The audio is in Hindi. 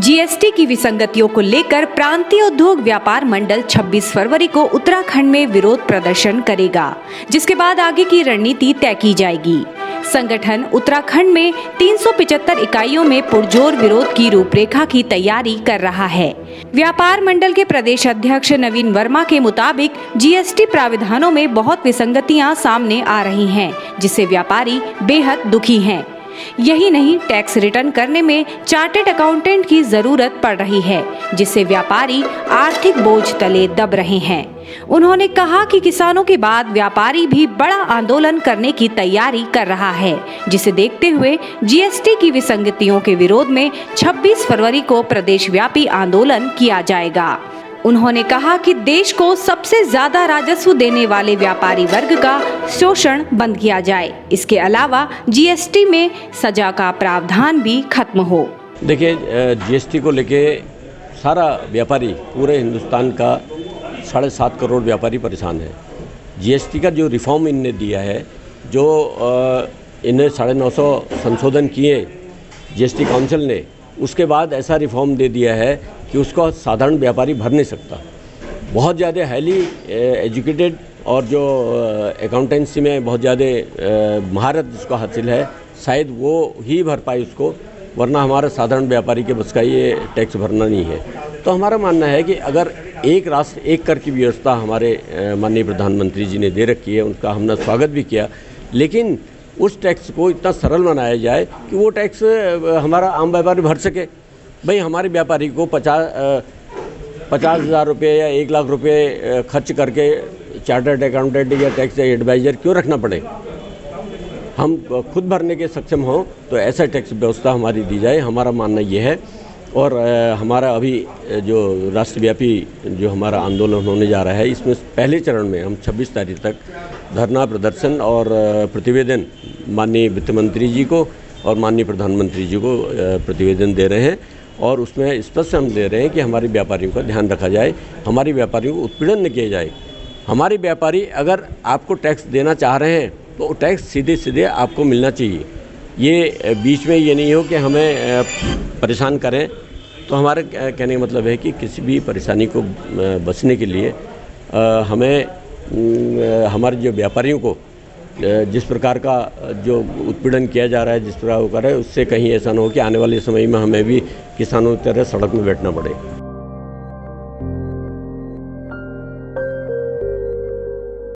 जीएसटी की विसंगतियों को लेकर प्रांतीय उद्योग व्यापार मंडल 26 फरवरी को उत्तराखंड में विरोध प्रदर्शन करेगा, जिसके बाद आगे की रणनीति तय की जाएगी। संगठन उत्तराखंड में 375 इकाइयों में पुरजोर विरोध की रूपरेखा की तैयारी कर रहा है। व्यापार मंडल के प्रदेश अध्यक्ष नवीन वर्मा के मुताबिक जीएसटी प्राविधानों में बहुत विसंगतियां सामने आ रही हैं, जिससे व्यापारी बेहद दुखी हैं। यही नहीं, टैक्स रिटर्न करने में चार्टर्ड अकाउंटेंट की जरूरत पड़ रही है, जिससे व्यापारी आर्थिक बोझ तले दब रहे हैं। उन्होंने कहा कि किसानों के बाद व्यापारी भी बड़ा आंदोलन करने की तैयारी कर रहा है, जिसे देखते हुए जीएसटी की विसंगतियों के विरोध में 26 फरवरी को प्रदेशव्यापी आंदोलन किया जाएगा। उन्होंने कहा कि देश को सबसे ज्यादा राजस्व देने वाले व्यापारी वर्ग का शोषण बंद किया जाए। इसके अलावा जीएसटी में सजा का प्रावधान भी खत्म हो। देखिए, जीएसटी को लेके सारा व्यापारी, पूरे हिंदुस्तान का 7.5 करोड़ व्यापारी परेशान है। जीएसटी का जो रिफॉर्म इनने दिया है, जो इन्हें 950 संशोधन किए जीएसटी काउंसिल ने, उसके बाद ऐसा रिफॉर्म दे दिया है कि उसको साधारण व्यापारी भर नहीं सकता। बहुत ज़्यादा हाईली एजुकेटेड और जो अकाउंटेंसी में बहुत ज़्यादा महारत जिसको हासिल है, शायद वो ही भर पाए उसको, वरना हमारा साधारण व्यापारी के बस का ये टैक्स भरना नहीं है। तो हमारा मानना है कि अगर एक राष्ट्र एक कर की व्यवस्था हमारे माननीय प्रधानमंत्री जी ने दे रखी है, उनका हमने स्वागत भी किया, लेकिन उस टैक्स को इतना सरल बनाया जाए कि वो टैक्स हमारा आम व्यापारी भर सके। भाई, हमारे व्यापारी को 50,000 रुपये या 1 लाख रुपये खर्च करके चार्टर्ड अकाउंटेंट या टैक्स एडवाइज़र क्यों रखना पड़े? हम खुद भरने के सक्षम हों तो ऐसा टैक्स व्यवस्था हमारी दी जाए, हमारा मानना ये है। और हमारा अभी जो राष्ट्रव्यापी जो हमारा आंदोलन होने जा रहा है, इसमें पहले चरण में हम 26 तारीख तक धरना प्रदर्शन और प्रतिवेदन माननीय वित्त मंत्री जी को और माननीय प्रधानमंत्री जी को प्रतिवेदन दे रहे हैं। और उसमें स्पष्ट हम दे रहे हैं कि हमारे व्यापारियों का ध्यान रखा जाए, हमारे व्यापारियों को उत्पीड़न न किया जाए। हमारे व्यापारी अगर आपको टैक्स देना चाह रहे हैं तो टैक्स सीधे सीधे आपको मिलना चाहिए। ये बीच में ये नहीं हो कि हमें परेशान करें। तो हमारे कहने का मतलब है कि किसी भी परेशानी को बचने के लिए हमें हमारे जो व्यापारियों को जिस प्रकार का जो उत्पीड़न किया जा रहा है, जिस प्रकार वो कर रहा है, उससे कहीं ऐसा ना हो कि आने वाले समय में हमें भी किसानों की तरह सड़क में बैठना पड़े।